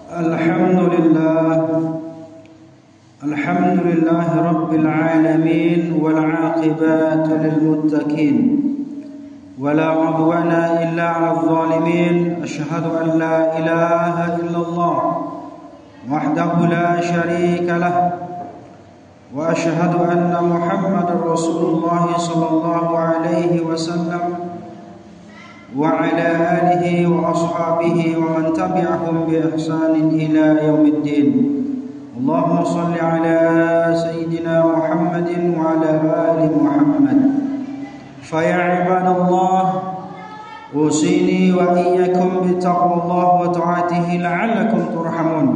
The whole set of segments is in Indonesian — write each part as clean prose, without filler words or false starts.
الحمد لله رب العالمين والعاقبات للمتقين ولا عدوان إلا على الظالمين أشهد أن لا إله إلا الله وحده لا شريك له وأشهد أن محمد رسول الله صلى الله عليه وسلم وعلى آله وأصحابه ومن تبعهم بإحسان إلى يوم الدين اللهم صل على سيدنا محمد وعلى آل محمد فيا عباد الله أوصيني وإياكم بتقوى الله وطاعته لعلكم ترحمون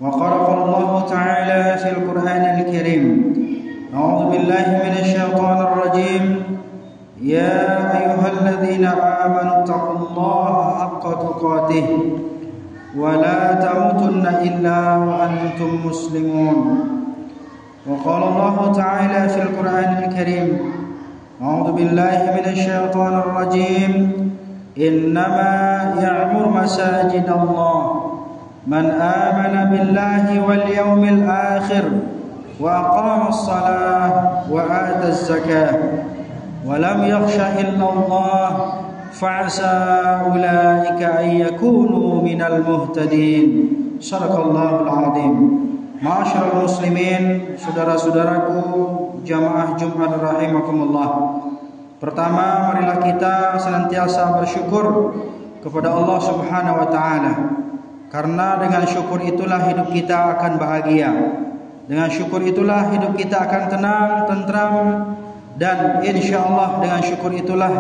وقال الله تعالى في القرآن الكريم أعوذ بالله من الشيطان الرجيم يا أيها الذين آمنوا اتقوا الله حق تقاته ولا تموتن إلا وأنتم مسلمون وقال الله تعالى في القرآن الكريم أعوذ بالله من الشيطان الرجيم إنما يعمر مساجد الله من آمن بالله واليوم الآخر وأقام الصلاة وآتى الزكاة ولم يخش إلا الله فعسى أولئك أن يكونوا من المهتدين صدق الله العظيم. Ma'asyiral muslimin, saudara-saudaraku jamaah Jumat rahimakumullah. Pertama, marilah kita senantiasa bersyukur kepada Allah Subhanahu wa taala. Karena dengan syukur itulah hidup kita akan bahagia. Dengan syukur itulah hidup kita akan tenang, tentram, dan insyaallah dengan syukur itulah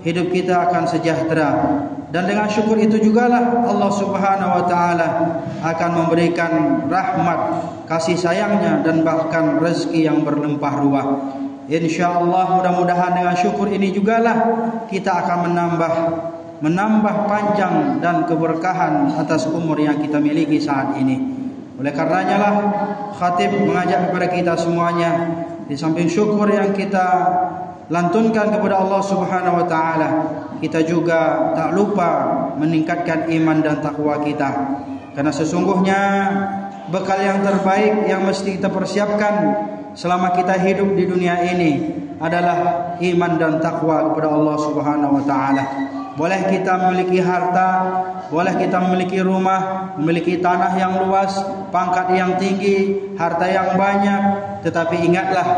hidup kita akan sejahtera. Dan dengan syukur itu jugalah Allah Subhanahu wa taala akan memberikan rahmat, kasih sayangnya, dan bahkan rezeki yang berlimpah ruah. Insyaallah mudah-mudahan dengan syukur ini jugalah kita akan menambah panjang dan keberkahan atas umur yang kita miliki saat ini. Oleh karenanya lah khatib mengajak kepada kita semuanya, di samping syukur yang kita lantunkan kepada Allah Subhanahu wa taala, kita juga tak lupa meningkatkan iman dan takwa kita. Karena sesungguhnya bekal yang terbaik yang mesti kita persiapkan selama kita hidup di dunia ini adalah iman dan takwa kepada Allah Subhanahu wa taala. Boleh kita memiliki harta, boleh kita memiliki rumah, memiliki tanah yang luas, pangkat yang tinggi, harta yang banyak, tetapi ingatlah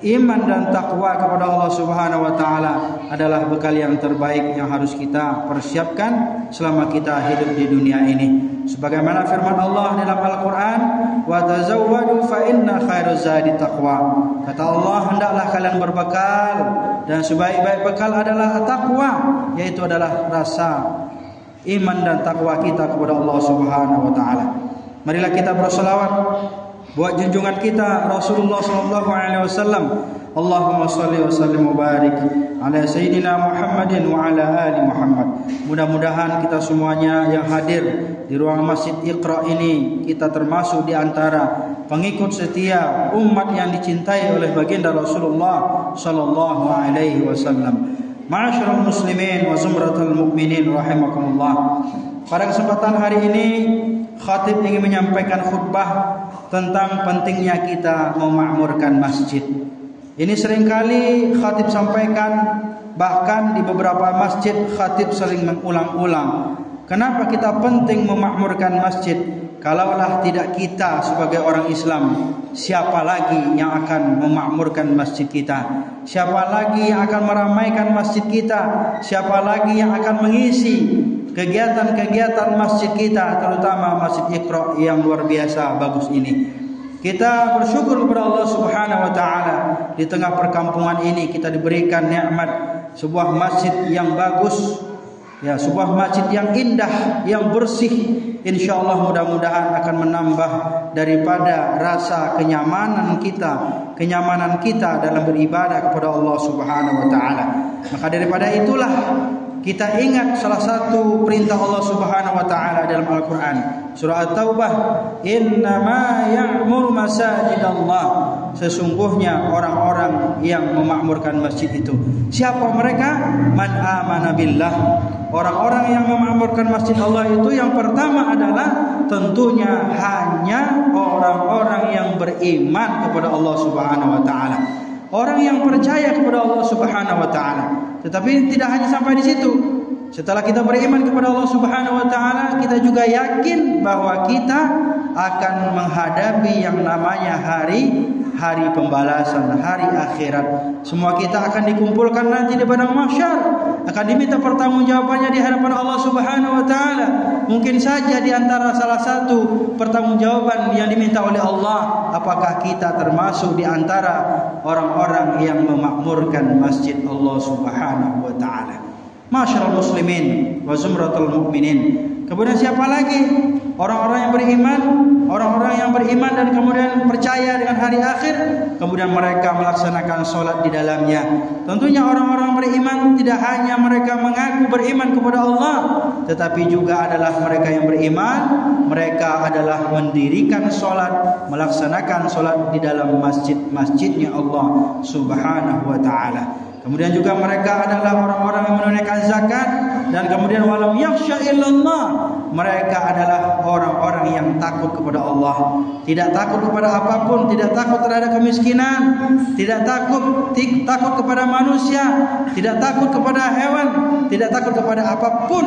iman dan takwa kepada Allah Subhanahu wa taala adalah bekal yang terbaik yang harus kita persiapkan selama kita hidup di dunia ini. Sebagaimana firman Allah dalam Al-Qur'an, "Wa tazawwadu fa inna khairuz zadi taqwa." Kata Allah, hendaklah kalian berbekal dan sebaik-baik bekal adalah takwa, yaitu adalah rasa iman dan takwa kita kepada Allah Subhanahu wa taala. Marilah kita berselawat buat junjungan kita Rasulullah sallallahu alaihi wasallam. Allahumma shalli wa sallim wa barik ala sayyidina Muhammadin wa ala ali Muhammad. Mudah-mudahan kita semuanya yang hadir di ruang Masjid Iqra ini, kita termasuk di antara pengikut setia umat yang dicintai oleh baginda Rasulullah sallallahu alaihi wasallam. Ma'asyiral muslimin wa zumratul mu'minin rahimakumullah. Pada kesempatan hari ini khatib ingin menyampaikan khutbah tentang pentingnya kita memakmurkan masjid. Ini seringkali khatib sampaikan, bahkan di beberapa masjid khatib sering mengulang-ulang. Kenapa kita penting memakmurkan masjid? Kalaulah tidak kita sebagai orang Islam, siapa lagi yang akan memakmurkan masjid kita? Siapa lagi yang akan meramaikan masjid kita? Siapa lagi yang akan mengisi kegiatan-kegiatan masjid kita, terutama Masjid Iqra yang luar biasa bagus ini? Kita bersyukur kepada Allah Subhanahu wa taala, di tengah perkampungan ini kita diberikan nikmat sebuah masjid yang bagus, ya, sebuah masjid yang indah, yang bersih. Insyaallah mudah-mudahan akan menambah daripada rasa kenyamanan kita dalam beribadah kepada Allah Subhanahu wa taala. Maka daripada itulah kita ingat salah satu perintah Allah Subhanahu wa taala dalam Al-Qur'an, surah At-Taubah, "Innama ya'muru masajidallah." Sesungguhnya orang-orang yang memakmurkan masjid itu, siapa mereka? Man amana billah, orang-orang yang memakmurkan masjid Allah itu yang pertama adalah tentunya hanya orang-orang yang beriman kepada Allah Subhanahu wa taala. Orang yang percaya kepada Allah Subhanahu wa taala. Tetapi tidak hanya sampai di situ. Setelah kita beriman kepada Allah Subhanahu wa taala, kita juga yakin bahwa kita akan menghadapi yang namanya hari pembalasan, hari akhirat. Semua kita akan dikumpulkan nanti di padang mahsyar, akan diminta pertanggungjawabannya di hadapan Allah Subhanahu wa taala. Mungkin saja di antara salah satu pertanggungjawaban yang diminta oleh Allah, apakah kita termasuk di antara orang-orang yang memakmurkan masjid Allah Subhanahu wa taala. Masyarul muslimin wa zumratul mu'minin. Kemudian siapa lagi? Orang-orang yang beriman, orang-orang yang beriman dan kemudian percaya dengan hari akhir, kemudian mereka melaksanakan sholat di dalamnya. Tentunya orang-orang beriman tidak hanya mereka mengaku beriman kepada Allah, tetapi juga adalah mereka yang beriman, mereka adalah mendirikan sholat, melaksanakan sholat di dalam masjid-masjidnya Allah Subhanahu wa ta'ala. Kemudian juga mereka adalah orang-orang yang menunaikan zakat, dan kemudian walam yakhsha illallah, mereka adalah orang-orang yang takut kepada Allah, tidak takut kepada apapun, tidak takut terhadap kemiskinan, tidak takut kepada manusia, tidak takut kepada hewan, tidak takut kepada apapun,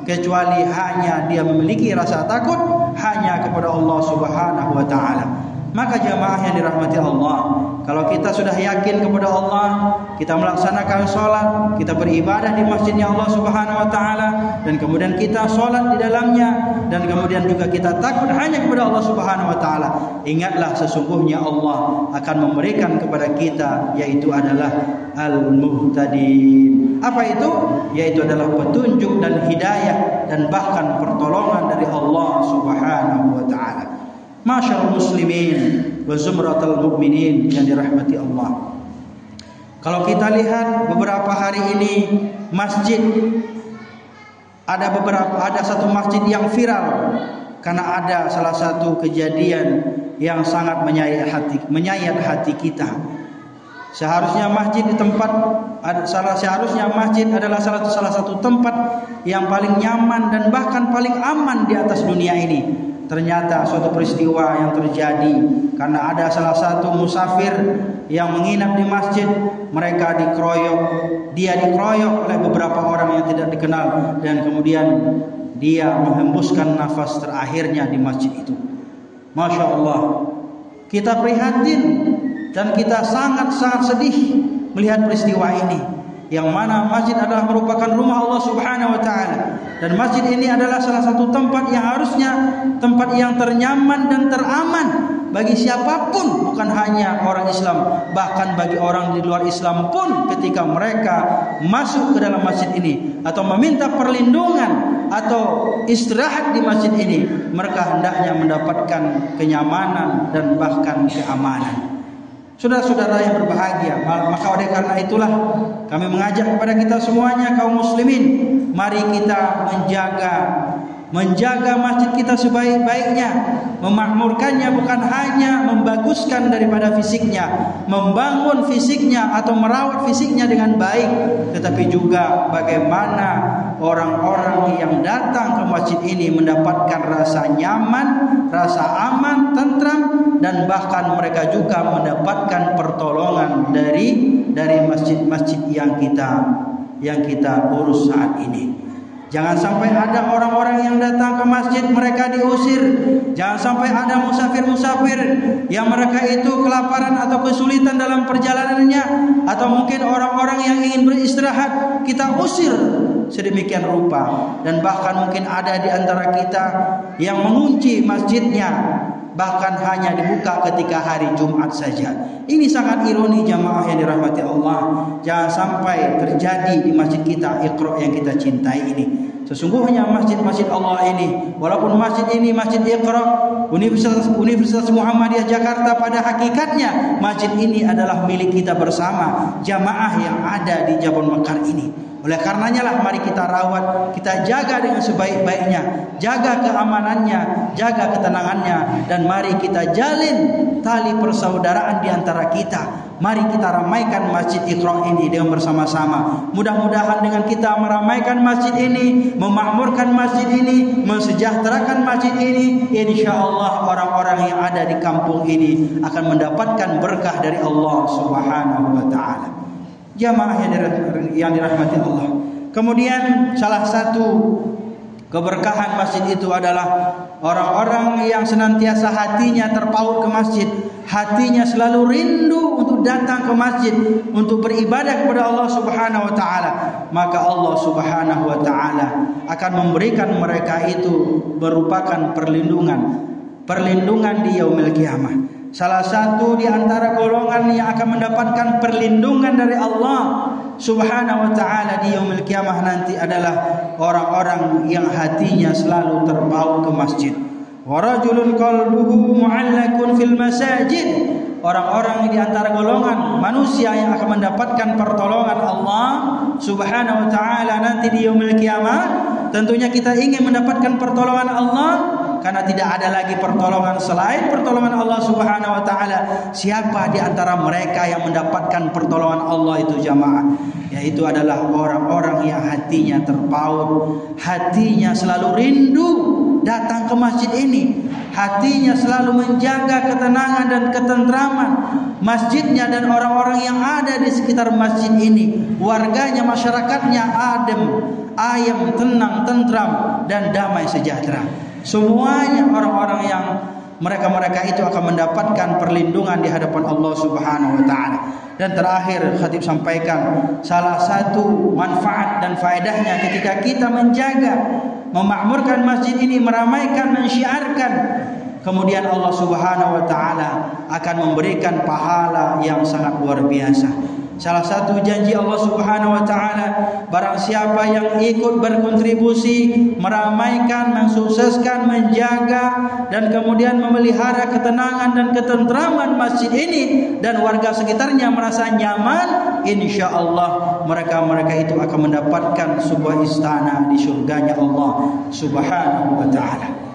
kecuali hanya dia memiliki rasa takut hanya kepada Allah Subhanahu wa taala. Maka jamaah yang dirahmati Allah, kalau kita sudah yakin kepada Allah, kita melaksanakan sholat, kita beribadah di masjidnya Allah Subhanahu wa taala, dan kemudian kita sholat di dalamnya, dan kemudian juga kita takut hanya kepada Allah Subhanahu wa taala, ingatlah sesungguhnya Allah akan memberikan kepada kita, yaitu adalah al-muhtadin. Apa itu? Yaitu adalah petunjuk dan hidayah dan bahkan pertolongan dari Allah Subhanahu wa taala. Masyarul muslimin wa zumratul mu'minin yang dirahmati Allah. Kalau kita lihat beberapa hari ini masjid, ada satu masjid yang viral karena ada salah satu kejadian yang sangat menyayat hati kita. Seharusnya masjid adalah salah satu tempat yang paling nyaman dan bahkan paling aman di atas dunia ini. Ternyata suatu peristiwa yang terjadi karena ada salah satu musafir yang menginap di masjid, dia dikeroyok oleh beberapa orang yang tidak dikenal, dan kemudian dia menghembuskan nafas terakhirnya di masjid itu. Masya Allah, kita prihatin dan kita sangat-sangat sedih melihat peristiwa ini, yang mana masjid adalah merupakan rumah Allah Subhanahu wa taala, dan masjid ini adalah salah satu tempat yang harusnya tempat yang ternyaman dan teraman bagi siapapun, bukan hanya orang Islam, bahkan bagi orang di luar Islam pun ketika mereka masuk ke dalam masjid ini atau meminta perlindungan atau istirahat di masjid ini, mereka hendaknya mendapatkan kenyamanan dan bahkan keamanan. Saudara-saudara yang berbahagia, maka oleh karena itulah kami mengajak kepada kita semuanya kaum muslimin, mari kita menjaga masjid kita sebaik-baiknya, memakmurkannya, bukan hanya membaguskan daripada fisiknya, membangun fisiknya atau merawat fisiknya dengan baik, tetapi juga bagaimana orang-orang yang datang ke masjid ini mendapatkan rasa nyaman, rasa aman, tentram, dan bahkan mereka juga mendapatkan pertolongan dari masjid-masjid yang kita urus saat ini. Jangan sampai ada orang-orang yang datang ke masjid mereka diusir. Jangan sampai ada musafir-musafir yang mereka itu kelaparan atau kesulitan dalam perjalanannya, atau mungkin orang-orang yang ingin beristirahat kita usir sedemikian rupa. Dan bahkan mungkin ada di antara kita yang mengunci masjidnya, bahkan hanya dibuka ketika hari Jumat saja. Ini sangat ironi jamaah yang dirahmati Allah. Jangan sampai terjadi di masjid kita Iqra yang kita cintai ini. Sesungguhnya masjid-masjid Allah ini, walaupun masjid ini masjid Iqra Universitas Muhammadiyah Jakarta, pada hakikatnya masjid ini adalah milik kita bersama jamaah yang ada di Jabon Mekar ini. Oleh karenanya lah mari kita rawat, kita jaga dengan sebaik-baiknya, jaga keamanannya, jaga ketenangannya, dan mari kita jalin tali persaudaraan di antara kita. Mari kita ramaikan Masjid Iqra ini dengan bersama-sama. Mudah-mudahan dengan kita meramaikan masjid ini, memakmurkan masjid ini, mensejahterakan masjid ini, insyaallah orang-orang yang ada di kampung ini akan mendapatkan berkah dari Allah Subhanahu wa taala. Jamaah yang dirahmati Allah. Kemudian salah satu keberkahan masjid itu adalah orang-orang yang senantiasa hatinya terpaut ke masjid, hatinya selalu rindu untuk datang ke masjid untuk beribadah kepada Allah Subhanahu wa taala, maka Allah Subhanahu wa taala akan memberikan mereka itu merupakan perlindungan di yaumil qiyamah. Salah satu di antara golongan yang akan mendapatkan perlindungan dari Allah Subhanahu wa taala di yaumil qiyamah nanti adalah orang-orang yang hatinya selalu terpaut ke masjid. Wa rajulun qalbuhu mu'allaqun fil masajid. Orang-orang di antara golongan manusia yang akan mendapatkan pertolongan Allah Subhanahu wa taala nanti di yaumil qiyamah, tentunya kita ingin mendapatkan pertolongan Allah karena tidak ada lagi pertolongan selain pertolongan Allah Subhanahu wa taala. Siapa di antara mereka yang mendapatkan pertolongan Allah itu jamaah? Yaitu adalah orang-orang yang hatinya terpaut, hatinya selalu rindu datang ke masjid ini, hatinya selalu menjaga ketenangan dan ketentraman masjidnya dan orang-orang yang ada di sekitar masjid ini, warganya, masyarakatnya adem, ayem, tenang, tentram dan damai sejahtera. Semuanya orang-orang yang mereka itu akan mendapatkan perlindungan di hadapan Allah Subhanahu wa taala. Dan terakhir khatib sampaikan salah satu manfaat dan faedahnya ketika kita menjaga, memakmurkan masjid ini, meramaikan, mensyiarkan, kemudian Allah Subhanahu wa taala akan memberikan pahala yang sangat luar biasa. Salah satu janji Allah Subhanahu wa taala, barang siapa yang ikut berkontribusi meramaikan, mensukseskan, menjaga dan kemudian memelihara ketenangan dan ketentraman masjid ini dan warga sekitarnya merasa nyaman, insyaallah mereka itu akan mendapatkan sebuah istana di surganya Allah Subhanahu wa taala.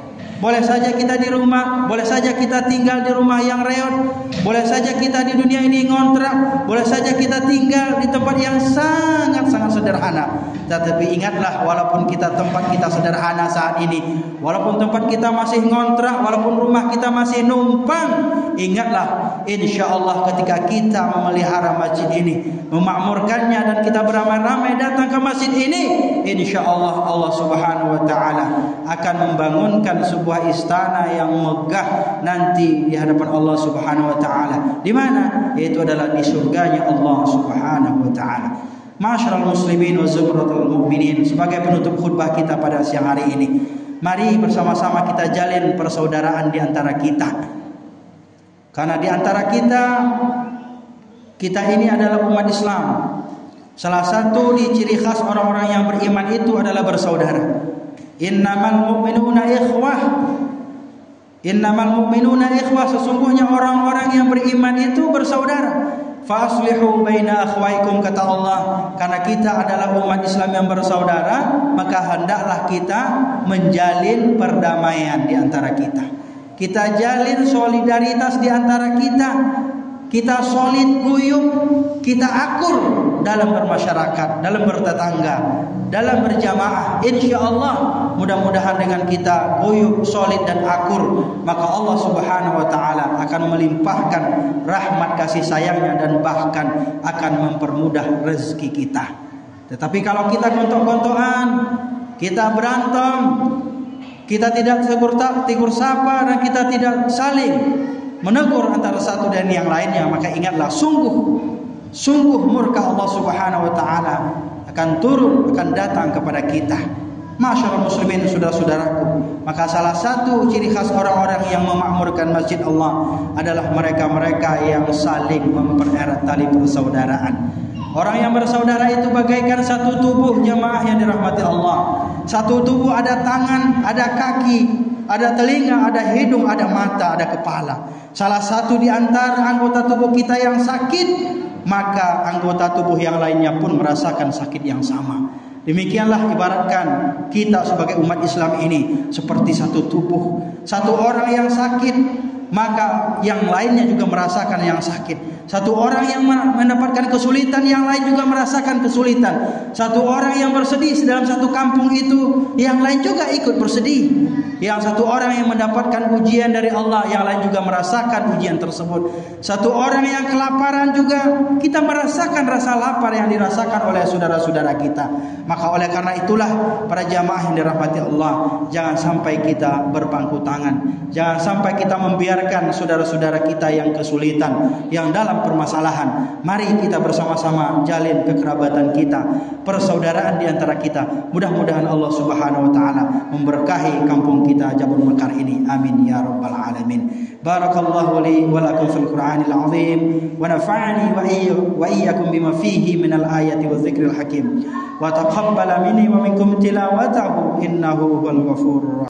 Boleh saja kita di rumah, boleh saja kita tinggal di rumah yang reot, boleh saja kita di dunia ini ngontrak, boleh saja kita tinggal di tempat yang sangat-sangat sederhana. Tetapi ingatlah, walaupun tempat kita sederhana saat ini, walaupun tempat kita masih ngontrak, walaupun rumah kita masih numpang, ingatlah, insyaallah ketika kita memelihara masjid ini, memakmurkannya dan kita beramai-ramai datang ke masjid ini, insyaallah Allah Subhanahu wa taala akan membangunkan sebuah istana yang megah nanti di hadapan Allah Subhanahu wa taala. Di mana? Yaitu adalah di surganya Allah Subhanahu wa taala. Ma'asyiral muslimin wa zumratul mu'minin, sebagai penutup khutbah kita pada siang hari ini, mari bersama-sama kita jalin persaudaraan di antara kita. Karena di antara kita ini adalah umat Islam. Salah satu di ciri khas orang-orang yang beriman itu adalah bersaudara. Innamal mu'minuna ikhwah. Innamal mu'minuna ikhwah, sesungguhnya orang-orang yang beriman itu bersaudara. Faslihu baina akhwaikum, kata Allah, karena kita adalah umat Islam yang bersaudara, maka hendaklah kita menjalin perdamaian di antara kita. Kita jalin solidaritas di antara kita. Kita solid guyup, kita akur dalam bermasyarakat, dalam bertetangga, dalam berjamaah. Insyaallah mudah-mudahan dengan kita guyup, solid dan akur, maka Allah Subhanahu wa taala akan melimpahkan rahmat kasih sayangnya dan bahkan akan mempermudah rezeki kita. Tetapi kalau kita gontok-gontokan, kita berantem, kita tidak tegur sapa dan kita tidak saling menegur antara satu dan yang lainnya, maka ingatlah sungguh murka Allah Subhanahu wa taala akan turun, akan datang kepada kita. Ma'asyiral muslimin, saudara-saudaraku, maka salah satu ciri khas orang-orang yang memakmurkan masjid Allah adalah mereka-mereka yang saling mempererat tali persaudaraan. Orang yang bersaudara itu bagaikan satu tubuh, jemaah yang dirahmati Allah. Satu tubuh, ada tangan, ada kaki, ada telinga, ada hidung, ada mata, ada kepala. Salah satu di antara anggota tubuh kita yang sakit, maka anggota tubuh yang lainnya pun merasakan sakit yang sama. Demikianlah ibaratkan kita sebagai umat Islam ini seperti satu tubuh. Satu orang yang sakit, maka yang lainnya juga merasakan yang sakit. Satu orang yang mendapatkan kesulitan, yang lain juga merasakan kesulitan. Satu orang yang bersedih dalam satu kampung itu, yang lain juga ikut bersedih. Yang satu orang yang mendapatkan ujian dari Allah, yang lain juga merasakan ujian tersebut. Satu orang yang kelaparan juga, kita merasakan rasa lapar yang dirasakan oleh saudara-saudara kita. Maka oleh karena itulah para jamaah yang dirahmati Allah, jangan sampai kita berpangku tangan, jangan sampai kita membiarkan saudara-saudara kita yang kesulitan, yang dalam permasalahan. Mari kita bersama-sama jalin kekerabatan kita, persaudaraan di antara kita. Mudah-mudahan Allah Subhanahu wa taala memberkahi kampung kita Jabal Mekar ini. Amin ya rabbal alamin. Barakallahu li wa lakum fil Qur'anil azim wa nafa'ani wa iyyakum bima fihi minal ayati wa dzikril hakim. Wa taqabbala minni wa minkum tilawatahu innahu huwal ghafurur rahim.